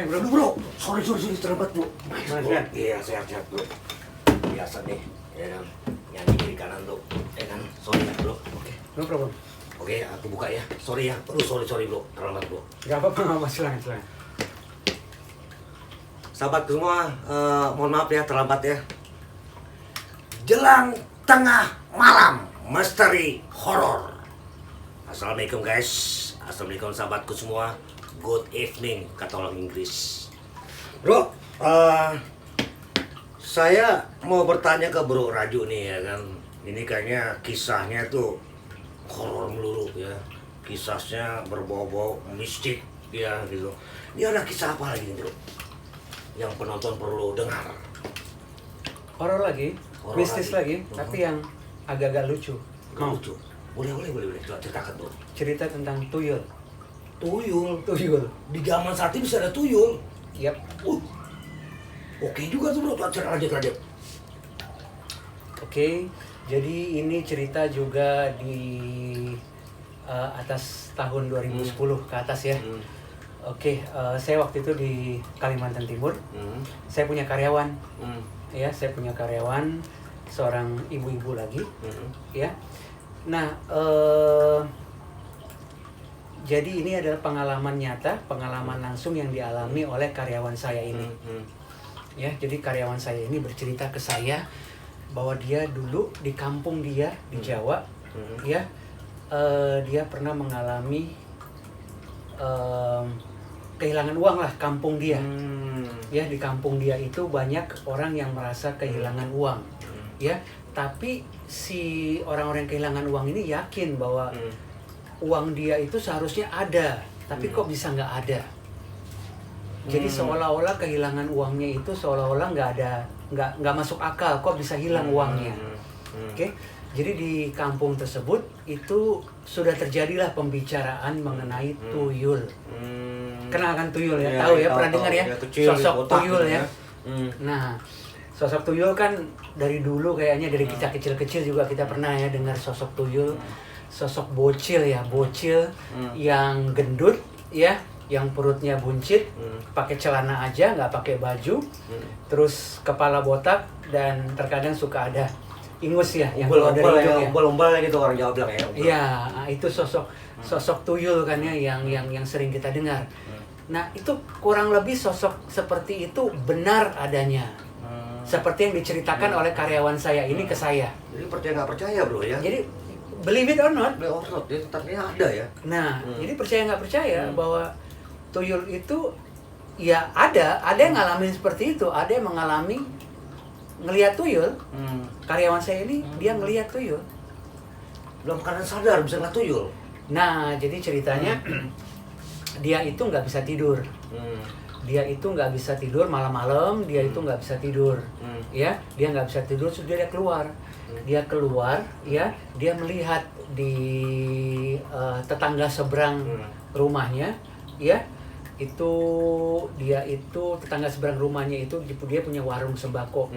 bro. Bro, sorry terlambat bro. Mana? Iya sehat bro. Biasa nih, ya kan. Nyanyi kiri kanan bro, ya kan. Sorry ya bro. Oke, no problem. Oke, aku buka ya. Sorry ya, sorry bro, terlambat bro. Gak apa-apa, silakan. Sahabat semua, mohon maaf ya terlambat ya. Jelang tengah malam, misteri horor. Assalamualaikum guys, assalamualaikum sahabatku semua. Good evening kata orang Inggris. Bro, saya mau bertanya ke Bro Raju nih ya kan. Ini kayaknya kisahnya tuh horor melulu ya. Kisahnya berbau-bau mistik ya gitu. Ini ada kisah apa lagi nih bro? Yang penonton perlu dengar. Horor lagi, Horor mistis lagi, lagi. tapi yang agak-agak lucu. Mau lucu? Boleh. Coba ceritakan bro. Cerita tentang tuyul. Tuyul. Di zaman saat ini bisa ada tuyul. Yap. Oke juga tuh bro. Lanjut. Oke, jadi ini cerita juga di atas tahun 2010 ke atas ya. Oke, saya waktu itu di Kalimantan Timur. Saya punya karyawan. Ya, saya punya karyawan, seorang ibu-ibu lagi. Ya. Nah, jadi ini adalah pengalaman nyata, pengalaman langsung yang dialami oleh karyawan saya ini. Ya, jadi karyawan saya ini bercerita ke saya bahwa dia dulu di kampung dia di Jawa, ya, dia pernah mengalami kehilangan uang lah kampung dia. Ya, di kampung dia itu banyak orang yang merasa kehilangan uang. Ya, tapi si orang-orang yang kehilangan uang ini yakin bahwa uang dia itu seharusnya ada, tapi kok bisa nggak ada. Jadi seolah-olah kehilangan uangnya itu seolah-olah nggak masuk akal, kok bisa hilang uangnya. Oke, jadi di kampung tersebut itu sudah terjadilah pembicaraan mengenai tuyul. Kenal kan tuyul ya? Tahu ya, pernah dengar ya? Sosok tuyul ya. Nah, sosok tuyul kan dari dulu kayaknya dari kita kecil-kecil juga kita pernah ya dengar sosok tuyul. Sosok bocil yang gendut ya, yang perutnya buncit, pakai celana aja nggak pakai baju, terus kepala botak dan terkadang suka ada ingus ya yang keluar dari hidung ya. Umbal-umbal gitu orang Jawa bilang ya. Iya, itu sosok tuyul kan ya yang sering kita dengar. Nah, itu kurang lebih sosok seperti itu benar adanya. Seperti yang diceritakan oleh karyawan saya ini ke saya. Jadi percaya nggak percaya bro ya? Jadi believe it or not, dia tetapnya ada ya. Nah, jadi percaya nggak percaya bahwa tuyul itu ya ada yang ngalamin seperti itu, ada yang mengalami ngelihat tuyul. Karyawan saya ini dia ngelihat tuyul. Belum keadaan sadar bisa ngeliat tuyul. Nah, jadi ceritanya dia itu nggak bisa tidur. Dia itu nggak bisa tidur malam-malam, dia itu nggak bisa tidur. Ya, dia nggak bisa tidur, sudah dia keluar. Dia keluar, ya, dia melihat di tetangga seberang rumahnya, ya, itu dia itu tetangga seberang rumahnya itu dia punya warung sembako,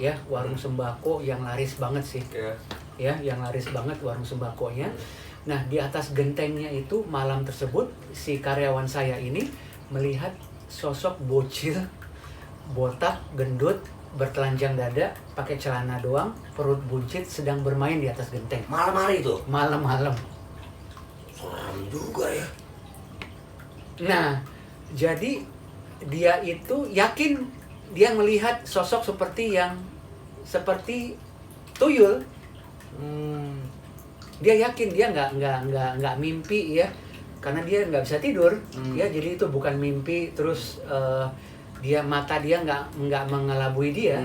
ya, warung sembako yang laris banget sih, ya, yang laris banget warung sembakonya. Nah, di atas gentengnya itu malam tersebut si karyawan saya ini melihat sosok bocil, botak, gendut, bertelanjang dada, pakai celana doang, perut buncit, sedang bermain di atas genteng. Malam hari itu? Malam-malam. Seram juga ya. Nah, jadi dia itu yakin dia melihat sosok seperti tuyul. Dia yakin dia nggak mimpi ya, karena dia nggak bisa tidur. Ya, jadi itu bukan mimpi. Terus mata dia nggak mengelabui dia.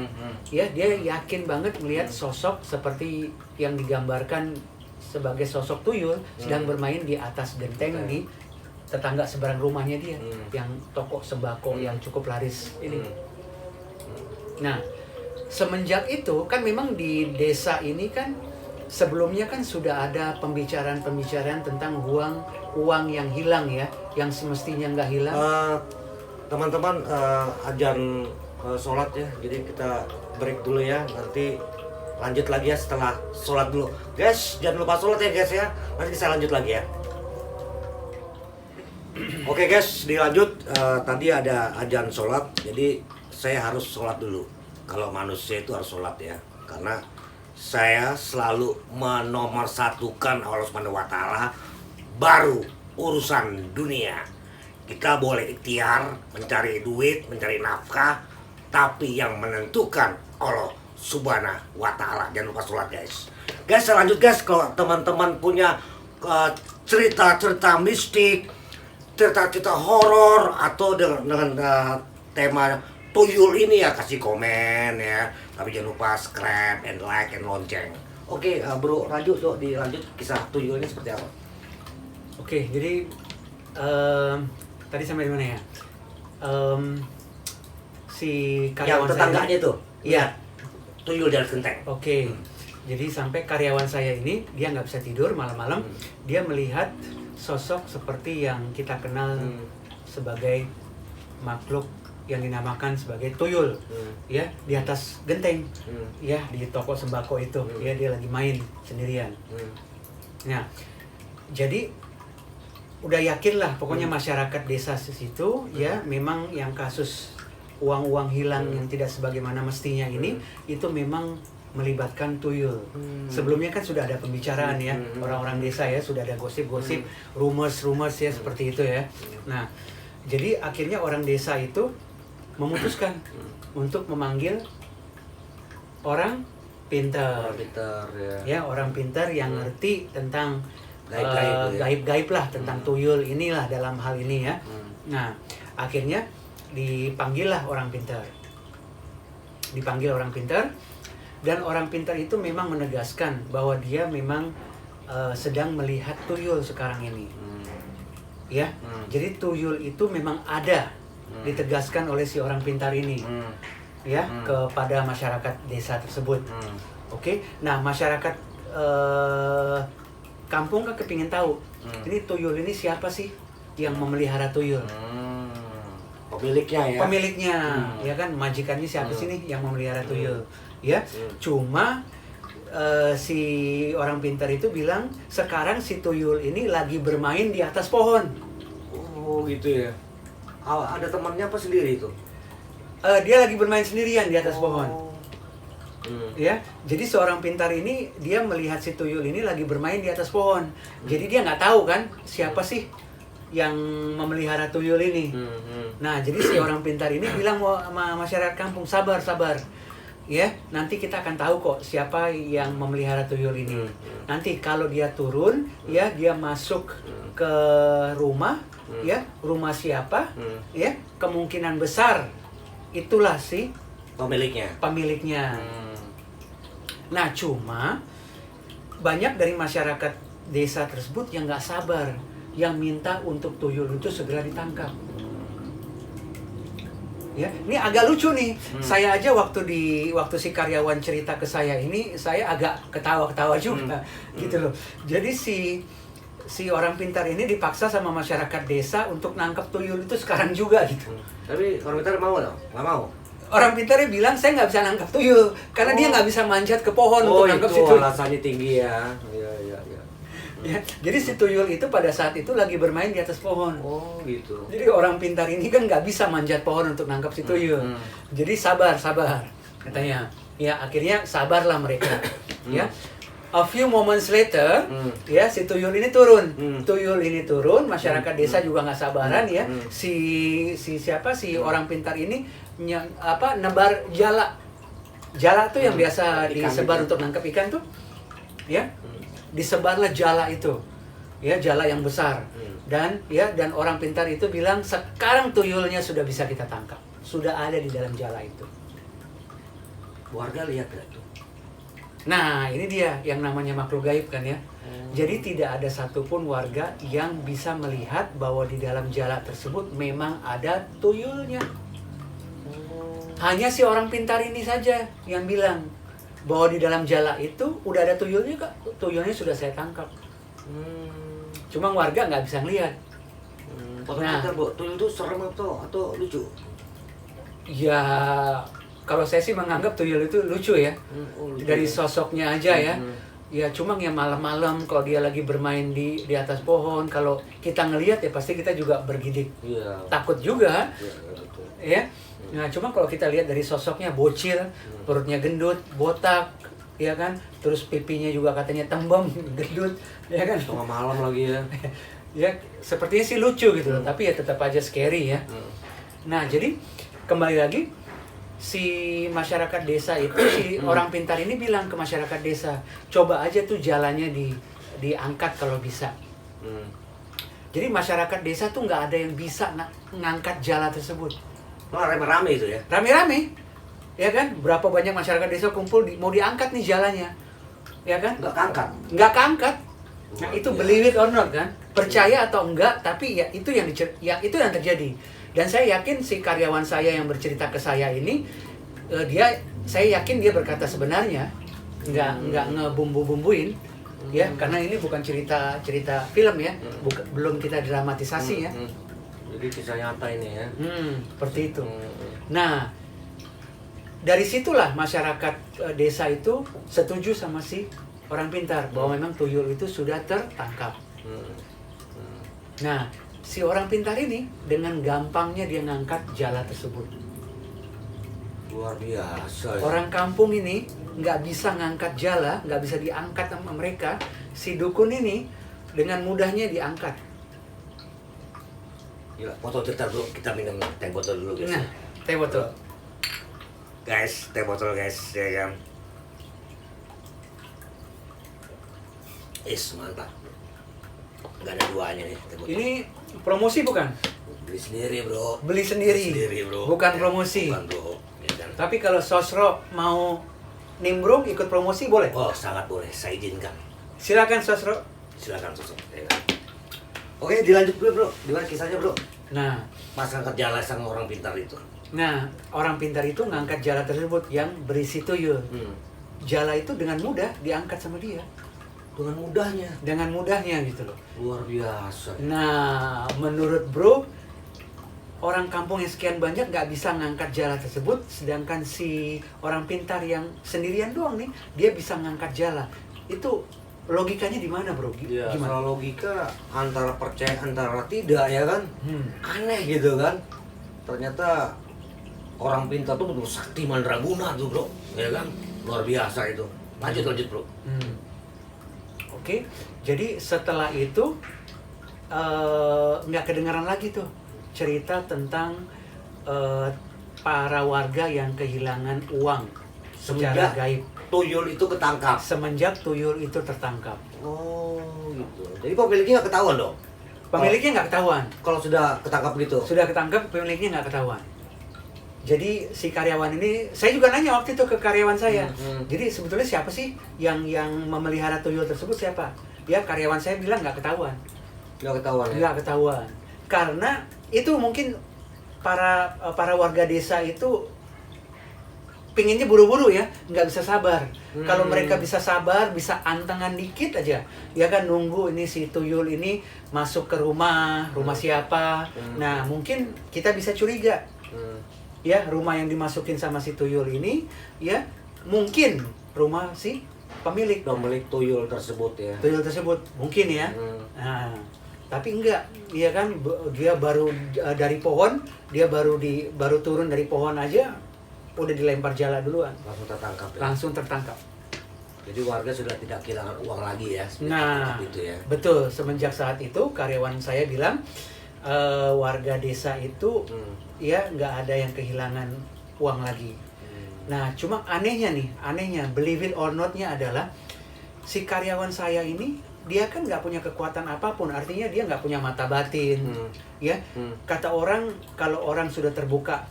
Ya, dia yakin banget melihat sosok seperti yang digambarkan sebagai sosok tuyul sedang bermain di atas genteng di tetangga seberang rumahnya dia, yang toko sembako yang cukup laris ini. Nah, semenjak itu kan memang di desa ini kan sebelumnya kan sudah ada pembicaraan tentang uang yang hilang ya, yang semestinya nggak hilang. Teman-teman, ajan sholat ya, jadi kita break dulu ya, nanti lanjut lagi ya setelah sholat dulu. Guys, jangan lupa sholat ya guys ya, nanti saya lanjut lagi ya. Oke guys, dilanjut. Tadi ada azan sholat, jadi saya harus sholat dulu. Kalau manusia itu harus sholat ya, karena saya selalu menomorsatukan Allah Subhanahu wa Ta'ala, baru urusan dunia. Kita boleh ikhtiar mencari duit, mencari nafkah, tapi yang menentukan Allah Subhanahu wa Ta'ala. Jangan lupa sholat guys. Guys, lanjut guys. Kalau teman-teman punya cerita-cerita mistik, cerita-cerita horor, atau dengan tema tuyul ini ya, kasih komen ya. Tapi jangan lupa subscribe and like and lonceng. Oke, Bro Raju, tuh dilanjut kisah tuyul ini seperti apa? Oke, jadi tadi sampai di mana ya? Si karyawan Yang tetangganya saya, tuh. iya, Tuyul dari genteng. Oke. Jadi sampai karyawan saya ini dia nggak bisa tidur malam-malam, dia melihat sosok seperti yang kita kenal sebagai makhluk yang dinamakan sebagai tuyul, ya, di atas genteng, ya, di toko sembako itu, ya, dia lagi main sendirian. Nah, jadi udah yakin lah, pokoknya masyarakat desa situ, ya, memang yang kasus uang-uang hilang yang tidak sebagaimana mestinya ini, itu memang melibatkan tuyul. Sebelumnya kan sudah ada pembicaraan ya, orang-orang desa ya, sudah ada gosip-gosip, rumors ya, seperti itu ya. Nah, jadi akhirnya orang desa itu memutuskan untuk memanggil orang pintar. Orang pintar ya. Ya, orang pintar yang ngerti tentang Gaib-gaib, ya. gaib-gaib lah, tentang tuyul inilah dalam hal ini ya. Nah, akhirnya dipanggil lah orang pintar. Dipanggil orang pintar, dan orang pintar itu memang menegaskan bahwa dia memang sedang melihat tuyul sekarang ini. Ya, jadi tuyul itu memang ada, ditegaskan oleh si orang pintar ini, ya, kepada masyarakat desa tersebut. Oke, nah masyarakat kampung kan kepingin tahu, ini tuyul ini siapa sih yang memelihara tuyul? Pemiliknya ya. Pemiliknya, ya kan, majikannya siapa sih nih yang memelihara tuyul? Ya, cuma si orang pintar itu bilang sekarang si tuyul ini lagi bermain di atas pohon. Oh gitu ya. Ada temannya apa sendiri itu? Dia lagi bermain sendirian di atas pohon. Ya, jadi seorang pintar ini dia melihat si tuyul ini lagi bermain di atas pohon. Jadi dia nggak tahu kan siapa sih yang memelihara tuyul ini. Nah, jadi si orang pintar ini bilang sama masyarakat kampung, sabar. Ya, nanti kita akan tahu kok siapa yang memelihara tuyul ini. Nanti kalau dia turun, ya, dia masuk ke rumah, ya, rumah siapa, ya, kemungkinan besar itulah si pemiliknya. Nah, cuma banyak dari masyarakat desa tersebut yang nggak sabar, yang minta untuk tuyul itu segera ditangkap. Ya, ini agak lucu nih. Saya aja waktu si karyawan cerita ke saya ini, saya agak ketawa-ketawa juga, gitu loh. Jadi si orang pintar ini dipaksa sama masyarakat desa untuk nangkap tuyul itu sekarang juga gitu. Tapi orang pintar mau dong? Nggak mau? Orang pintarnya bilang saya nggak bisa nangkap tuyul karena dia nggak bisa manjat ke pohon untuk nangkap si tuyul. Alasannya tinggi ya. Iya. Ya, jadi si tuyul itu pada saat itu lagi bermain di atas pohon. Oh gitu. Jadi orang pintar ini kan nggak bisa manjat pohon untuk nangkap si tuyul. Jadi sabar katanya. Ya, akhirnya sabarlah mereka. Ya, a few moments later, ya, si tuyul ini turun. Tuyul ini turun, masyarakat desa juga nggak sabaran ya. Si orang pintar ini nebar jala. Jala tuh yang biasa disebar untuk nangkap ikan tuh. Ya. Disebarlah jala itu, ya, jala yang besar, dan orang pintar itu bilang sekarang tuyulnya sudah bisa kita tangkap, sudah ada di dalam jala itu. Warga lihat gak tuh? Nah, ini dia yang namanya makhluk gaib kan ya. Jadi tidak ada satupun warga yang bisa melihat bahwa di dalam jala tersebut memang ada tuyulnya. Hanya si orang pintar ini saja yang bilang bahwa di dalam jala itu udah ada tuyulnya kak, tuyulnya sudah saya tangkap. Cuma warga nggak bisa ngelihat. Nah, tuyul itu serem atau lucu? Ya, kalau saya sih menganggap tuyul itu lucu ya. Dari sosoknya aja ya. Ya cuma ya malam-malam kalau dia lagi bermain di atas pohon, kalau kita ngelihat ya pasti kita juga bergidik. Iya. Takut juga. Iya, betul. Ya. Nah, cuma kalau kita lihat dari sosoknya bocil, perutnya gendut, botak, ya kan? Terus pipinya juga katanya tembem, gendut, ya kan? Tengah malam lagi ya. Ya, sepertinya sih lucu gitu loh, tapi ya tetap aja scary ya. Nah, jadi kembali lagi si masyarakat desa itu, si orang pintar ini bilang ke masyarakat desa, coba aja tuh jalannya diangkat kalau bisa. Jadi masyarakat desa tuh nggak ada yang bisa ngangkat jala tersebut. Malah rame-rame itu ya. Rame-rame, ya kan? Berapa banyak masyarakat desa kumpul mau diangkat nih jalannya, ya kan? Nggak keangkat. Nggak keangkat. Nah itu Biasa. believe it or not kan, percaya atau enggak, tapi ya itu yang terjadi. Dan saya yakin si karyawan saya yang bercerita ke saya ini, saya yakin dia berkata sebenarnya, nggak ngebumbu-bumbuin, ya, karena ini bukan cerita film ya, belum kita dramatisasi ya. Jadi kisah nyata ini ya. Seperti itu. Nah, dari situlah masyarakat desa itu setuju sama si orang pintar bahwa memang tuyul itu sudah tertangkap. Nah, si orang pintar ini dengan gampangnya dia ngangkat jala tersebut. Luar biasa ya. Orang kampung ini nggak bisa ngangkat jala, nggak bisa diangkat sama mereka. Si dukun ini dengan mudahnya diangkat. Gila, foto cerita dulu, kita minum teh botol dulu guys. Nah, teh botol. Guys, teh botol guys, ya kan. Mantap. Nggak ada duanya nih teh botol. Ini promosi bukan? Beli sendiri bro. Beli sendiri. Bro. Bukan Ya, promosi. Bukan bro. Ya kan? Tapi kalau Sosro mau nimbrung ikut promosi boleh? Oh sangat boleh, saya izinkan. Silakan Sosro. Silakan sosok. Ya kan? Oke, dilanjut dulu bro. Gimana kisahnya bro? Nah, Mas angkat jala sama orang pintar itu. orang pintar itu ngangkat jala tersebut yang berisi tuyul. Jala itu dengan mudah diangkat sama dia. Dengan mudahnya. Dengan mudahnya gitu loh. Luar biasa. Nah, menurut bro, orang kampung yang sekian banyak nggak bisa ngangkat jala tersebut, sedangkan si orang pintar yang sendirian doang nih, dia bisa ngangkat jala. Itu logikanya di mana bro? Ya, Gimana? soal logika antara percaya antara tidak ya kan. Aneh gitu kan. Ternyata orang pintar tuh betul sakti mandraguna tuh bro. Ya kan. Luar biasa itu. Lanjut bro. Oke, jadi setelah itu nggak kedengaran lagi tuh cerita tentang para warga yang kehilangan uang secara Semenjak gaib. tuyul itu ketangkap. Semenjak tuyul itu tertangkap. Oh gitu. Jadi pemiliknya nggak ketahuan dong? Pemiliknya nggak ketahuan. Kalau sudah ketangkap gitu? Sudah ketangkap, pemiliknya nggak ketahuan. Jadi si karyawan ini, saya juga nanya waktu itu ke karyawan saya. Jadi sebetulnya siapa sih yang memelihara tuyul tersebut siapa? Ya karyawan saya bilang nggak ketahuan. Nggak ketahuan ya? Nggak ketahuan. Karena itu mungkin para warga desa itu pinginnya buru-buru ya, nggak bisa sabar. Kalau mereka bisa sabar, bisa antengan dikit aja, ya kan nunggu ini si tuyul ini masuk ke rumah siapa. Nah mungkin kita bisa curiga. Ya, rumah yang dimasukin sama si tuyul ini, ya mungkin rumah si pemilik tuyul tersebut ya. Tuyul tersebut mungkin ya. Nah, tapi enggak, ya kan dia baru dari pohon, dia baru turun dari pohon aja udah dilempar jala duluan. Langsung tertangkap ya. Langsung tertangkap. Jadi warga sudah tidak kehilangan uang lagi ya. Nah, itu ya. betul. Semenjak saat itu karyawan saya bilang warga desa itu ya nggak ada yang kehilangan uang lagi. Nah, cuma anehnya believe it or not-nya adalah si karyawan saya ini dia kan nggak punya kekuatan apapun, artinya dia nggak punya mata batin, ya. Kata orang kalau orang sudah terbuka,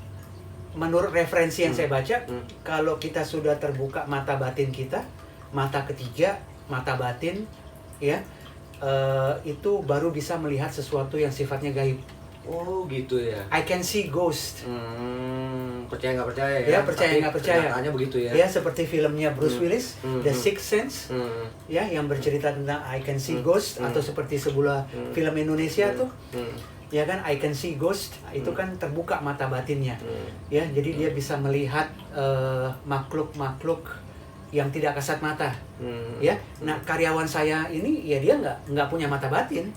menurut referensi yang saya baca, kalau kita sudah terbuka mata batin kita, mata ketiga, mata batin, ya. Itu baru bisa melihat sesuatu yang sifatnya gaib. Oh gitu ya. I can see ghost. Percaya nggak percaya ya? Ya percaya nggak percaya. Kenyataannya begitu ya. Ya seperti filmnya Bruce Willis, The Sixth Sense, ya yang bercerita tentang I can see ghost, atau seperti sebuah film Indonesia tuh, ya kan I can see ghost, itu kan terbuka mata batinnya, ya jadi dia bisa melihat makhluk-makhluk yang tidak kasat mata. Ya, nah karyawan saya ini ya dia nggak punya mata batin,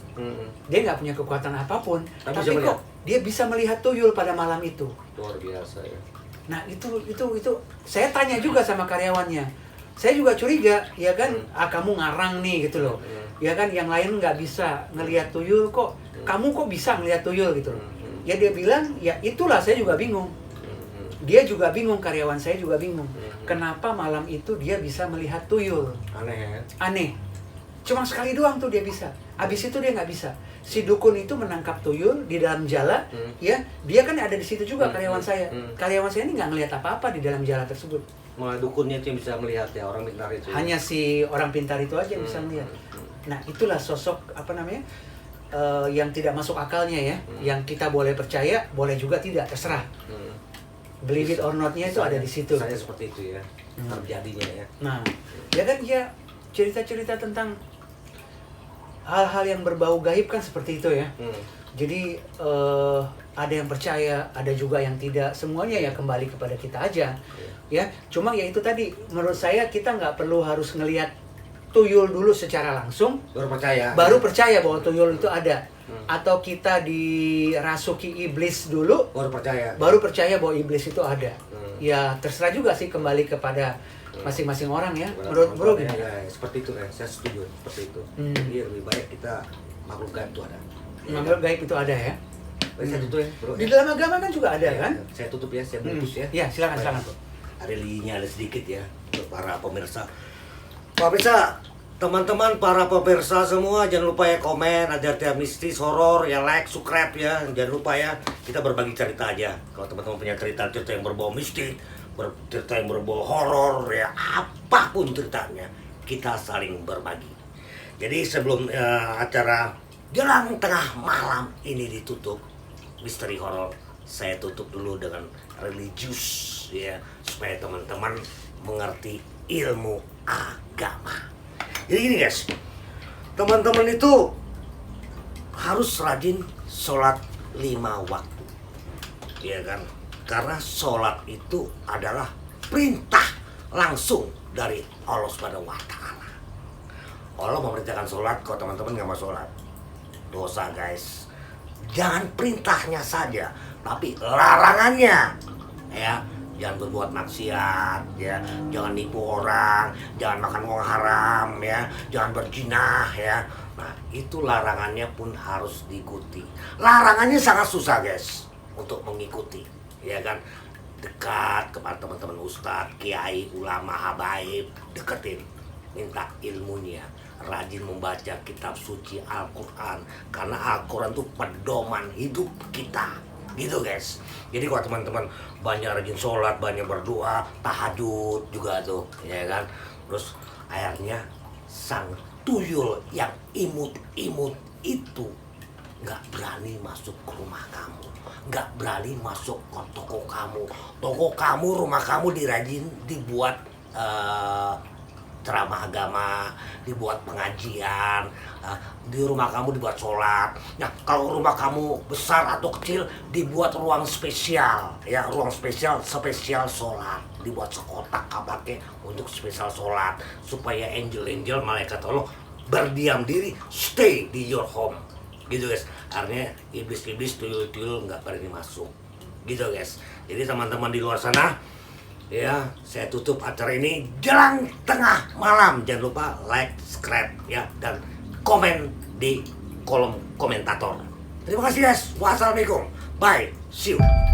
dia nggak punya kekuatan apapun, tapi kok dia bisa melihat tuyul pada malam itu. Luar biasa ya. Nah itu saya tanya juga sama karyawannya, saya juga curiga, ya kan, kamu ngarang nih gitu loh, ya kan, yang lain nggak bisa ngelihat tuyul kok, kamu kok bisa ngelihat tuyul gitu loh. Ya dia bilang, ya itulah saya juga bingung. Dia juga bingung, karyawan saya juga bingung. Kenapa malam itu dia bisa melihat tuyul? Aneh ya? Aneh. Cuma sekali doang tuh dia bisa. Habis itu dia nggak bisa. Si dukun itu menangkap tuyul di dalam jala, ya. Dia kan ada di situ juga karyawan saya. Karyawan saya ini nggak ngelihat apa-apa di dalam jala tersebut. Malah dukunnya itu yang bisa melihat ya, orang pintar itu. Hanya si orang pintar itu aja yang bisa melihat. Nah itulah sosok yang tidak masuk akalnya ya. Yang kita boleh percaya, boleh juga tidak, terserah. Believe it or not-nya itu ada di situ. Misalnya seperti itu ya, terjadinya ya. Nah, ya kan ya cerita-cerita tentang hal-hal yang berbau gaib kan seperti itu ya. Jadi ada yang percaya, ada juga yang tidak. Semuanya ya kembali kepada kita aja. Ya, cuma ya itu tadi, menurut saya kita nggak perlu harus ngelihat tuyul dulu secara langsung. Baru percaya bahwa tuyul itu ada. Atau kita dirasuki iblis dulu, baru percaya bahwa iblis itu ada. Ya terserah juga sih, kembali kepada masing-masing orang ya. Menurut bro gimana? Ya, seperti itu ya, saya setuju seperti itu. Jadi lebih baik kita makhluk gaib itu ada. Makhluk gaib itu ada ya. Saya tutup ya, bro. Di dalam agama kan juga ada kan? Saya tutup ya, saya bungkus ya. Ya silakan bro. Ada linknya ada sedikit ya untuk para pemirsa. Pemirsa, teman-teman para pemirsa semua, jangan lupa ya komen, ada cerita mistis, horor, ya like, subscribe ya. Jangan lupa ya, kita berbagi cerita aja. Kalau teman-teman punya cerita-cerita yang berbau mistis, cerita yang berbau horor ya, apapun ceritanya, kita saling berbagi. Jadi sebelum acara Jelang Tengah Malam ini ditutup, misteri horor, saya tutup dulu dengan religius ya, supaya teman-teman mengerti ilmu agama. Jadi gini guys, teman-teman itu harus rajin sholat 5 waktu, ya kan? Karena sholat itu adalah perintah langsung dari Allah Subhanahu wa Ta'ala. Allah memerintahkan sholat, kalau teman-teman nggak mau sholat, dosa guys. Jangan perintahnya saja, tapi larangannya, ya. Jangan berbuat maksiat, ya. Jangan nipu orang, jangan makan uang haram, ya. Jangan berzina, ya. Nah, itu larangannya pun harus diikuti. Larangannya sangat susah, guys, untuk mengikuti, ya kan? Dekat kepada teman-teman ustadz, kiai, ulama, habaib, deketin, minta ilmunya. Rajin membaca kitab suci Al-Quran, karena Al-Quran itu pedoman hidup kita. Gitu guys. Jadi kalau teman-teman banyak rajin sholat, banyak berdoa, tahajud juga tuh, ya kan. Terus akhirnya sang tuyul yang imut-imut itu nggak berani masuk ke rumah kamu, nggak berani masuk ke toko kamu. Toko kamu, rumah kamu dibuat ceramah agama, dibuat pengajian, di rumah kamu dibuat sholat. Nah, kalau rumah kamu besar atau kecil, dibuat ruang spesial, ya, ruang spesial sholat, dibuat sekotak pakai untuk spesial sholat, supaya angel-angel, malaikat Allah berdiam diri, stay di your home, gitu guys. Artinya iblis-iblis, tuyul-tuyul nggak berani masuk, gitu guys. Jadi teman-teman di luar sana, ya, saya tutup acara ini Jelang Tengah Malam. Jangan lupa like, subscribe ya, dan komen di kolom komentator. Terima kasih guys. Wassalamualaikum. Bye. See you.